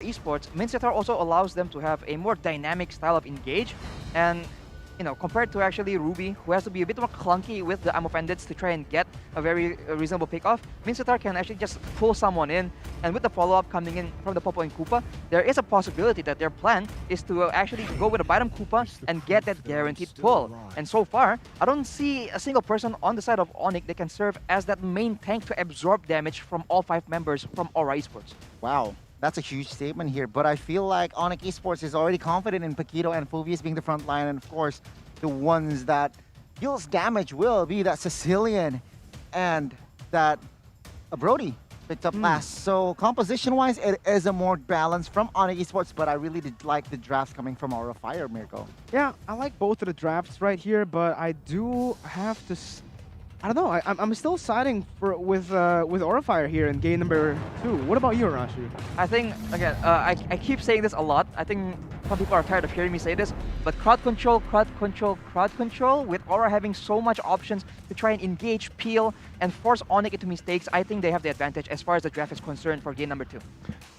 Esports, Mincetar also allows them to have a more dynamic style of engage, and compared to actually Ruby, who has to be a bit more clunky with the ammo bandits to try and get a very reasonable pick-off, Mincetar can actually just pull someone in, and with the follow-up coming in from the Popo and Koopa, there is a possibility that their plan is to actually go with a Bottom Koopa and get that guaranteed pull. And so far, I don't see a single person on the side of ONIC that can serve as that main tank to absorb damage from all 5 members from Aura Esports. Wow. That's a huge statement here, but I feel like ONIC Esports is already confident in Paquito and Fulvius being the front line, and of course, the ones that deals damage will be that Sicilian and that Brody picked up last. So composition-wise, it is a more balance from ONIC Esports, but I really did like the drafts coming from Aura Fire, Mirko. Yeah, I like both of the drafts right here, but I do have to... I don't know. I'm still siding with Aura Fire here in game number 2. What about you, Rashi? I think, again, I keep saying this a lot. I think some people are tired of hearing me say this, but crowd control, with Aura having so much options to try and engage, peel, and force ONIC into mistakes, I think they have the advantage as far as the draft is concerned for game number 2.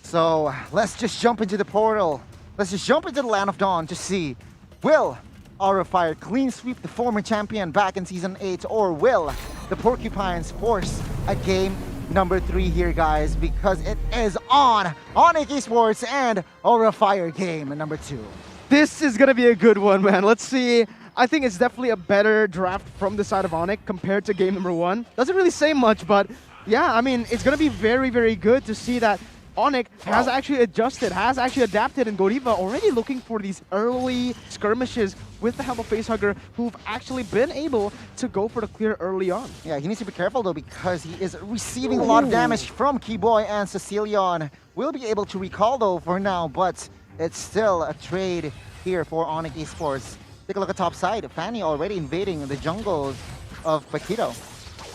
So let's just jump into the portal. Let's just jump into the Land of Dawn to see, will Aura Fire clean sweep the former champion back in Season 8, or will the Porcupines force a game number 3 here, guys, because it is on ONIC Esports and Aura Fire game number 2. This is going to be a good one, man. Let's see. I think it's definitely a better draft from the side of ONIC compared to game number 1. Doesn't really say much, but yeah, I mean, it's going to be very, very good to see that ONIC has actually adjusted, has actually adapted, and Godiva already looking for these early skirmishes with the help of Facehugger, who've actually been able to go for the clear early on. Yeah, he needs to be careful though, because he is receiving a lot of damage from Keyboy, and Cecilion will be able to recall though for now, but it's still a trade here for ONIC Esports. Take a look at top side. Fanny already invading the jungles of Paquito.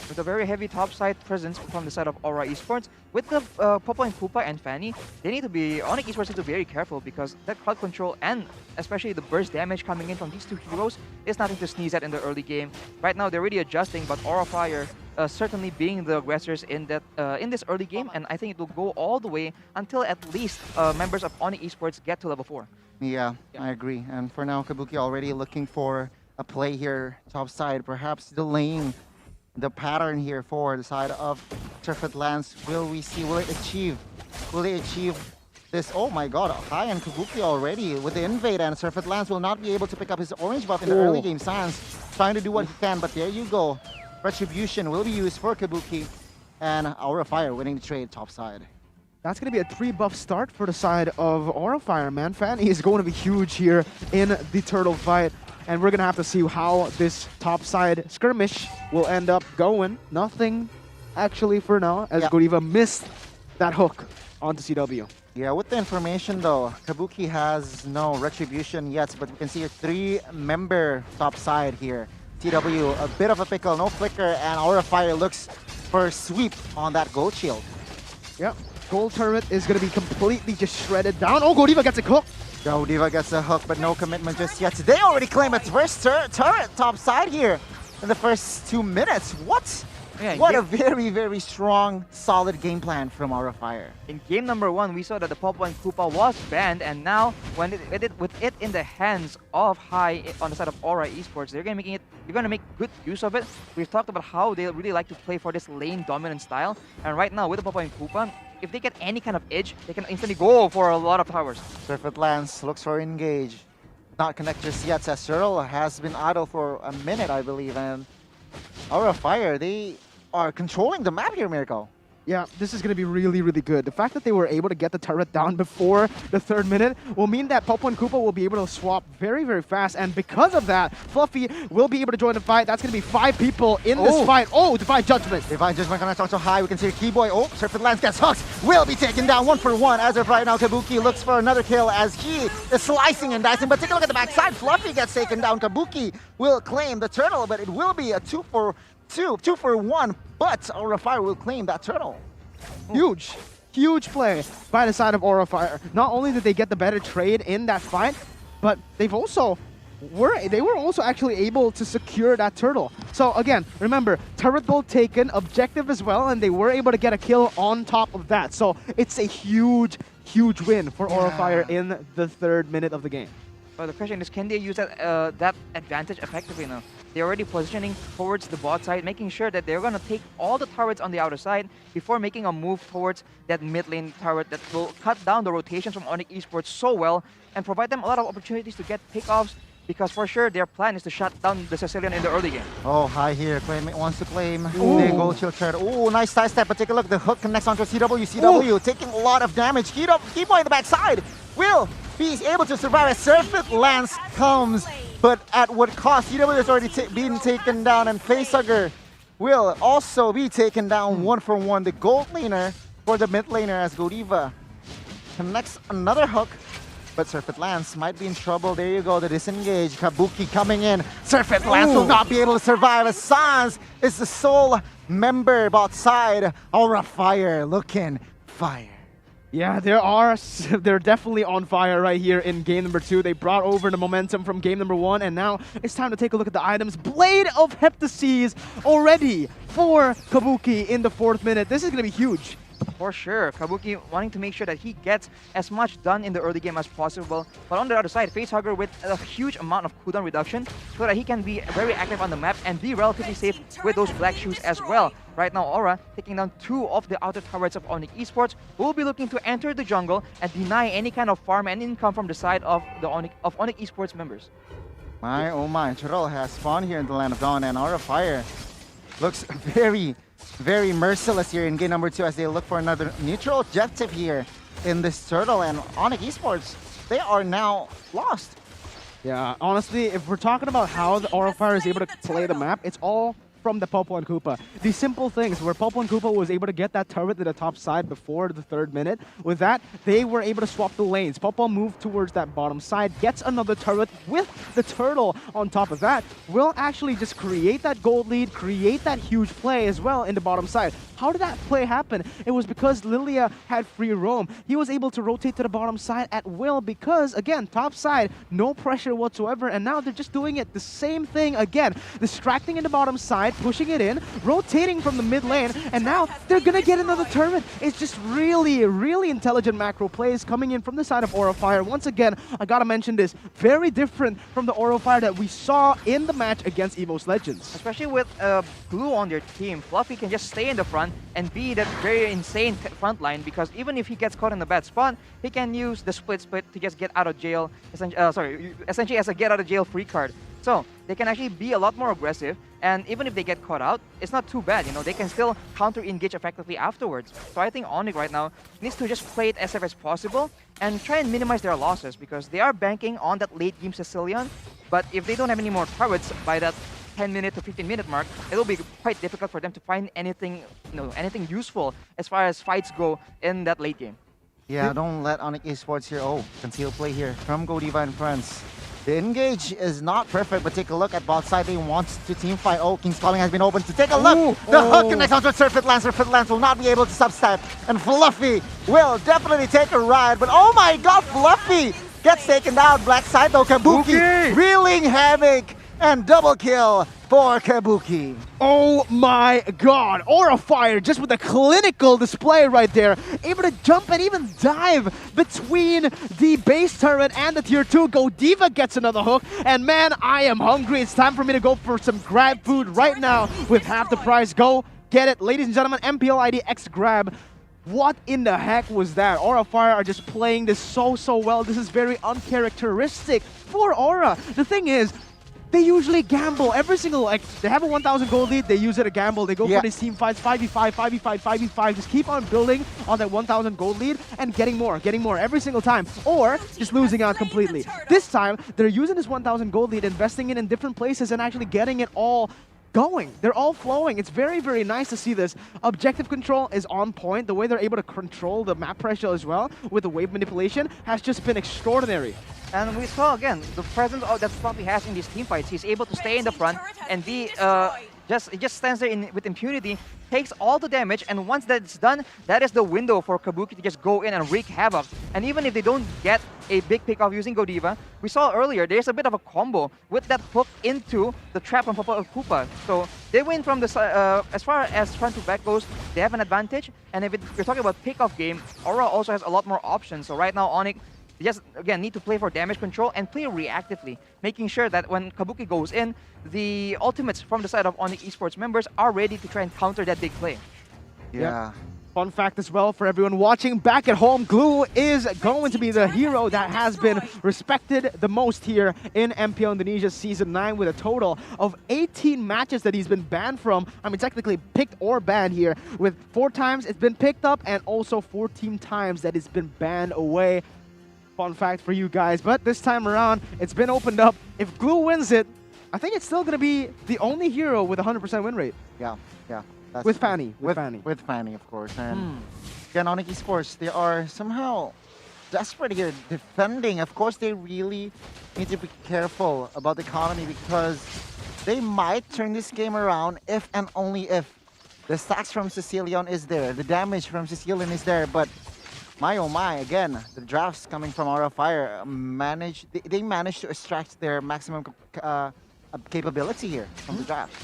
With a very heavy topside presence from the side of Aura Esports, with the Popo and Koopa and Fanny, ONIC Esports needs to be very careful, because that crowd control and especially the burst damage coming in from these 2 heroes is nothing to sneeze at in the early game. Right now, they're really adjusting, but Aura Fire certainly being the aggressors in this early game, and I think it will go all the way until at least members of ONIC Esports get to level 4. Yeah, I agree. And for now, Kabuki already looking for a play here top side, perhaps delaying the pattern here for the side of Turfed Lands. Will we see? Will they achieve this? Oh my god, Hai and Kabuki already with the invade, and Turfed Lands will not be able to pick up his orange buff in the early game. Sans trying to do what he can, but there you go. Retribution will be used for Kabuki, and Aura Fire winning the trade top side. That's going to be a 3-buff start for the side of Aura Fire, man. Fanny is going to be huge here in the turtle fight. And we're going to have to see how this topside skirmish will end up going. Nothing, actually, for now, as Godiva missed that hook onto CW. Yeah, with the information, though, Kabuki has no retribution yet, but we can see a 3-member topside here. CW, a bit of a pickle, no flicker, and Aura Fire looks for a sweep on that gold shield. Yep, gold turret is going to be completely just shredded down. Oh, Godiva gets a hook. Godiva gets a hook, but no commitment just yet. They already claim its first turret top side here in the first 2 minutes. What? Yeah, what a very, very strong, solid game plan from Aura Fire. In game number 1, we saw that the Popo and Koopa was banned, and now with it in the hands of Hai on the side of Aura Esports, they're going to make good use of it. We've talked about how they really like to play for this lane dominant style, and right now with the Popo and Koopa, if they get any kind of edge, they can instantly go for a lot of towers. Surfeit Lance looks for engage. Not connectors yet, as Cyril has been idle for a minute, I believe, and Aura Fire, they are controlling the map here, Mirko. Yeah, this is going to be really, really good. The fact that they were able to get the turret down before the 3rd minute will mean that Popo and Koopa will be able to swap very, very fast. And because of that, Fluffy will be able to join the fight. That's going to be 5 people in this fight. Oh, Divine Judgment. Divine Judgment gonna talk so high. We can see Keyboy. Oh, Surfeit Lance gets hooked. Will be taken down 1 for 1. As of right now, Kabuki looks for another kill as he is slicing and dicing. But take a look at the backside. Fluffy gets taken down. Kabuki will claim the turtle, but it will be a 2 for 1. But Aura Fire will claim that turtle. Huge, huge play by the side of Aura Fire. Not only did they get the better trade in that fight, but they were also actually able to secure that turtle. So again, remember, turret gold taken, objective as well, and they were able to get a kill on top of that. So it's a huge, huge win for Aura Fire in the 3rd minute of the game. But the question is, can they use that advantage effectively now? They're already positioning towards the bot side, making sure that they're going to take all the turrets on the outer side before making a move towards that mid lane turret that will cut down the rotations from ONIC Esports so well and provide them a lot of opportunities to get pickoffs, because for sure their plan is to shut down the Sicilian in the early game. Oh, high here. Claim wants to claim. They go chill thread. Oh, nice side step. But take a look. The hook connects onto CW. CW taking a lot of damage. Keyboy in the backside will be able to survive as Surfeit Lance comes. But at what cost? CW has already been taken down, and Facehugger will also be taken down 1 for 1. The gold laner for the mid laner as Godiva connects another hook. But Surfeit Lance might be in trouble. There you go, the disengage. Kabuki coming in. Surfeit Lance will not be able to survive as Sans is the sole member bot side. Aura Fire looking fire. Yeah, they're definitely on fire right here in game number 2. They brought over the momentum from game number 1, and now it's time to take a look at the items. Blade of Heptases already for Kabuki in the 4th minute. This is going to be huge. For sure, Kabuki wanting to make sure that he gets as much done in the early game as possible. But on the other side, Facehugger with a huge amount of cooldown reduction so that he can be very active on the map and be relatively safe with those black shoes as well. Right now, Aura taking down 2 of the outer turrets of ONIC Esports, who will be looking to enter the jungle and deny any kind of farm and income from the side of the ONIC Esports members. My oh my, Churl has spawned here in the Land of Dawn, and Aura Fire looks very merciless here in game number 2 as they look for another neutral objective here in this turtle. And ONIC Esports, they are now lost. Yeah, honestly, if we're talking about how the Aura Fire is able to play the map, it's all from the Popo and Koopa. These simple things where Popo and Koopa was able to get that turret to the top side before the 3rd minute. With that, they were able to swap the lanes. Popo moved towards that bottom side, gets another turret with the turtle on top of that, will actually just create that gold lead, create that huge play as well in the bottom side. How did that play happen? It was because Lilia had free roam. He was able to rotate to the bottom side at will because, again, top side, no pressure whatsoever, and now they're just doing it the same thing again. Distracting in the bottom side, pushing it in, rotating from the mid lane, and now they're gonna get another turret. It's just really intelligent macro plays coming in from the side of Aura Fire. Once again, I gotta mention this, very different from the Aura Fire that we saw in the match against EVOS Legends. Especially with Blue on their team, Fluffy can just stay in the front and be that very insane front line, because even if he gets caught in a bad spot, he can use the split to just get out of jail, essentially as a get out of jail free card. So they can actually be a lot more aggressive, and even if they get caught out, it's not too bad, you know, they can still counter-engage effectively afterwards. So I think ONIC right now needs to just play it as safe as possible and try and minimize their losses, because they are banking on that late game Sicilian, but if they don't have any more turrets by that 10-minute to 15-minute mark, it'll be quite difficult for them to find anything, anything useful as far as fights go in that late game. Yeah, don't let ONIC Esports here. Oh, conceal play here from Godiva and friends. The engage is not perfect, but take a look at bot side. They want to team fight. Oh, King's Calling has been opened to take a look. The hook connects onto Surfeit Lance. Surfeit Lance will not be able to substat. And Fluffy will definitely take a ride. But oh my god, Fluffy gets taken down. Black side though, Kabuki reeling havoc. And double kill for Kabuki. Oh my god, Aura Fire just with a clinical display right there. Able to jump and even dive between the base turret and the tier 2. Godiva gets another hook. And man, I am hungry. It's time for me to go for some grab food right now with half the price. Go get it. Ladies and gentlemen, MPL ID X grab. What in the heck was that? Aura Fire are just playing this so well. This is very uncharacteristic for Aura. The thing is, they usually gamble every single, like, they have a 1,000 gold lead, they use it to gamble, they go for these team fights, 5v5, 5v5, 5v5, just keep on building on that 1,000 gold lead and getting more every single time, or just losing out completely. This time, they're using this 1,000 gold lead, investing it in different places and actually getting it all going. They're all flowing. It's very nice to see this. Objective control is on point. The way they're able to control the map pressure as well with the wave manipulation has just been extraordinary. And we saw again the presence that Fluffy has in these team fights. He's able to stay in the front and be just stands there with impunity, takes all the damage, and once that's done, that is the window for Kabuki to just go in and wreak havoc. And even if they don't get a big pick off using Godiva, we saw earlier there's a bit of a combo with that hook into the trap from Papa Koopa. So they win from the as far as front to back goes, they have an advantage. And if you're talking about pick off game, Aura also has a lot more options. So right now, ONIC just again need to play for damage control and play reactively, making sure that when Kabuki goes in, the ultimates from the side of ONIC Esports members are ready to try and counter that big play. Yeah. Fun fact as well for everyone watching back at home, Glue is going to be the hero that has been respected the most here in MPL Indonesia Season 9 with a total of 18 matches that he's been banned from. I mean, technically picked or banned here, with 4 times it's been picked up and also 14 times that it's been banned away. Fun fact for you guys, but this time around, it's been opened up. If Glue wins it, I think it's still going to be the only hero with a 100% win rate. Yeah. That's With Fanny. With Fanny. With Fanny, of course. And again, ONIC Esports, they are somehow desperate here defending. Of course, they really need to be careful about the economy because they might turn this game around if and only if the stacks from Sicilian is there, the damage from Sicilian is there. But my oh my, again, the drafts coming from Aura Fire they managed to extract their maximum capability here from the draft.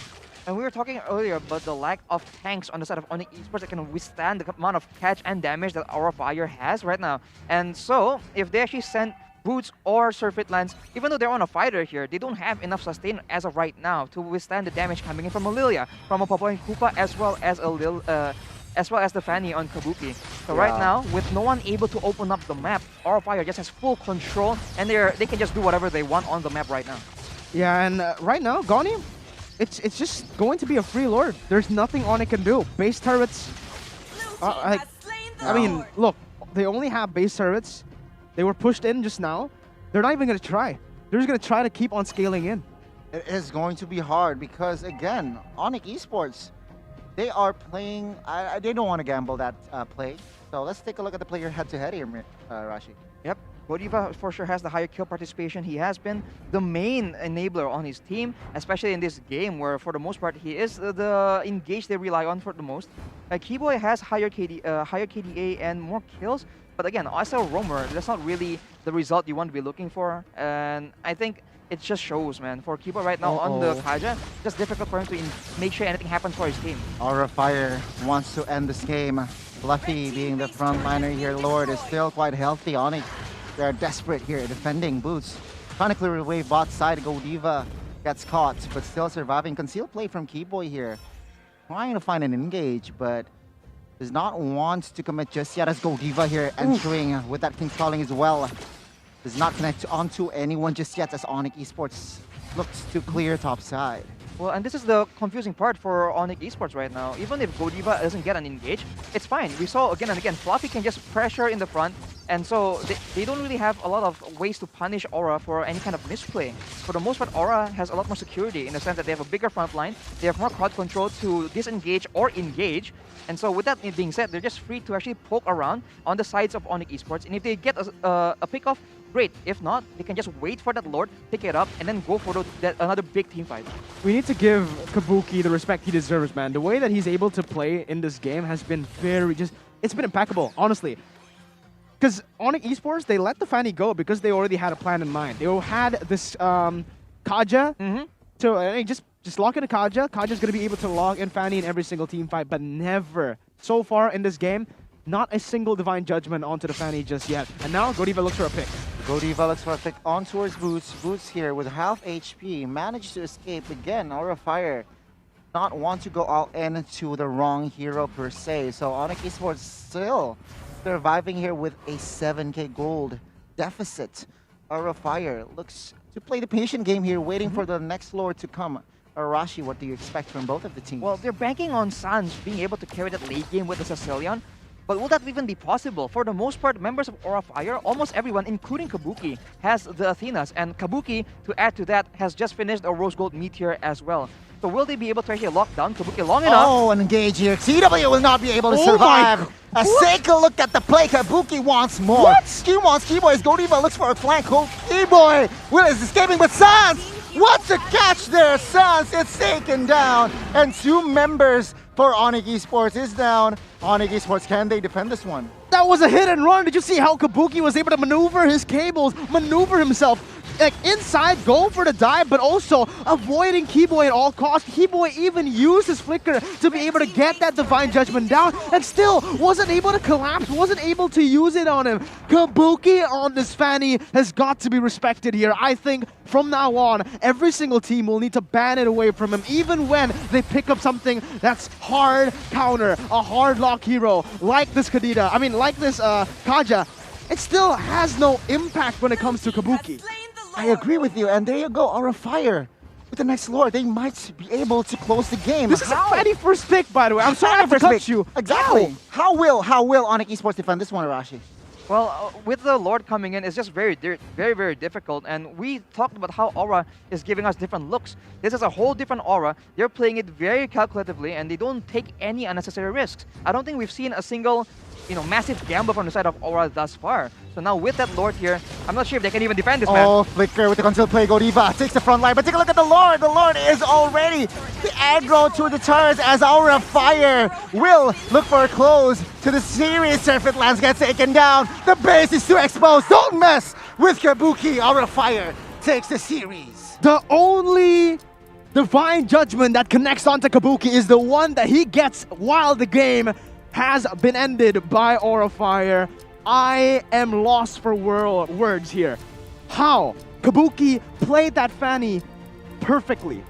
And we were talking earlier about the lack of tanks on the side of ONIC Esports that can withstand the amount of catch and damage that Aura Fire has right now. And so, if they actually send Boots or Surfeit Lance, even though they're on a fighter here, they don't have enough sustain as of right now to withstand the damage coming in from a Lilia, from a Papa and Koopa, as well as the Fanny on Kabuki. So right now, with no one able to open up the map, Aura Fire just has full control, and they can just do whatever they want on the map right now. Yeah, and right now, Goni, it's just going to be a free lord. There's nothing ONIC can do. Base turrets, I mean, look, they only have base turrets. They were pushed in just now. They're not even going to try. They're just going to try to keep on scaling in. It is going to be hard because, again, ONIC Esports, they are playing, they don't want to gamble that play. So let's take a look at the player head-to-head here, Rashi. Yep, Godiva for sure has the higher kill participation. He has been the main enabler on his team, especially in this game where for the most part he is the engage they rely on for the most. Keyboy has higher KDA and more kills, but again, as a roamer, that's not really the result you want to be looking for. And I think it just shows, man. For Keyboy right now on the Kaja, just difficult for him to make sure anything happens for his team. Aura Fire wants to end this game. Fluffy being the frontliner here, Lord is still quite healthy. ONIC, they're desperate here, defending Boots. Trying to clear the wave bot side, Godiva gets caught, but still surviving. Concealed play from Keyboy here. Trying to find an engage, but does not want to commit just yet as Godiva here entering with that King's Calling as well. Does not connect onto anyone just yet as ONIC Esports looks to clear top side. Well, and this is the confusing part for ONIC Esports right now. Even if Godiva doesn't get an engage, it's fine. We saw again and again, Fluffy can just pressure in the front, and so they don't really have a lot of ways to punish Aura for any kind of misplay. For the most part, Aura has a lot more security in the sense that they have a bigger front line, they have more crowd control to disengage or engage, and so with that being said, they're just free to actually poke around on the sides of ONIC Esports, and if they get a pick-off, great. If not, they can just wait for that Lord, pick it up, and then go for another big team fight. We need to give Kabuki the respect he deserves, man. The way that he's able to play in this game has been it's been impeccable, honestly. Because ONIC Esports, they let the Fanny go because they already had a plan in mind. They had this Kaja to just lock in a Kaja. Kaja's going to be able to log in Fanny in every single team fight, but never, so far in this game, not a single Divine Judgment onto the Fanny just yet. And now Godiva looks for a pick. Godiva looks for a pick on towards Boots. Boots here with half HP managed to escape again. Aura Fire not want to go all in to the wrong hero per se. So ONIC Esports still surviving here with a 7k gold deficit. Aura Fire looks to play the patient game here, waiting for the next lord to come. Arashi, what do you expect from both of the teams? Well, they're banking on Sans being able to carry that late game with the Sicilian. But will that even be possible? For the most part, members of Aura Fire, almost everyone, including Kabuki, has the Athenas. And Kabuki, to add to that, has just finished a Rose Gold Meteor as well. So will they be able to actually lock down Kabuki long enough? Oh, an engage here. CW will not be able to survive. A Seiko look at the play. Kabuki wants more. What? He wants Keyboy. Godiva looks for a flank hold. Keyboy Will is escaping, but Sans! What's a catch there, Sans? It's taken down. And 2 members for ONIC Esports is down. ONIC Esports, can they defend this one? That was a hit and run. Did you see how Kabuki was able to maneuver his cables, maneuver himself like inside, go for the dive, but also avoiding Keyboy at all costs. Keyboy even used his flicker to be able to get that Divine Judgment down and still wasn't able to collapse, wasn't able to use it on him. Kabuki on this Fanny has got to be respected here. I think from now on, every single team will need to ban it away from him, even when they pick up something that's hard counter, a hard lock hero, like this Kadita, like this Kaja. It still has no impact when it comes to Kabuki. I agree with you, and there you go, Aura Fire. With the next lore, they might be able to close the game. This is a Fanny first pick, by the way. I'm sorry I have to touch you. Exactly. How will ONIC Esports defend this one, Arashi? Well, with the Lord coming in, it's just very, very difficult. And we talked about how Aura is giving us different looks. This is a whole different Aura. They're playing it very calculatively, and they don't take any unnecessary risks. I don't think we've seen a single, massive gamble from the side of Aura thus far. So now with that Lord here, I'm not sure if they can even defend this, man. Oh, Flicker with the concealed play. Godiva takes the front line, but take a look at the Lord. The Lord is already the aggro to the turrets as Aura Fire will look for a close to the series. Surfeit Lands gets taken down. The base is too exposed. Don't mess with Kabuki. Aura Fire takes the series. The only Divine Judgment that connects onto Kabuki is the one that he gets while the game has been ended by Aura Fire. I am lost for words here. How? Kabuki played that Fanny perfectly.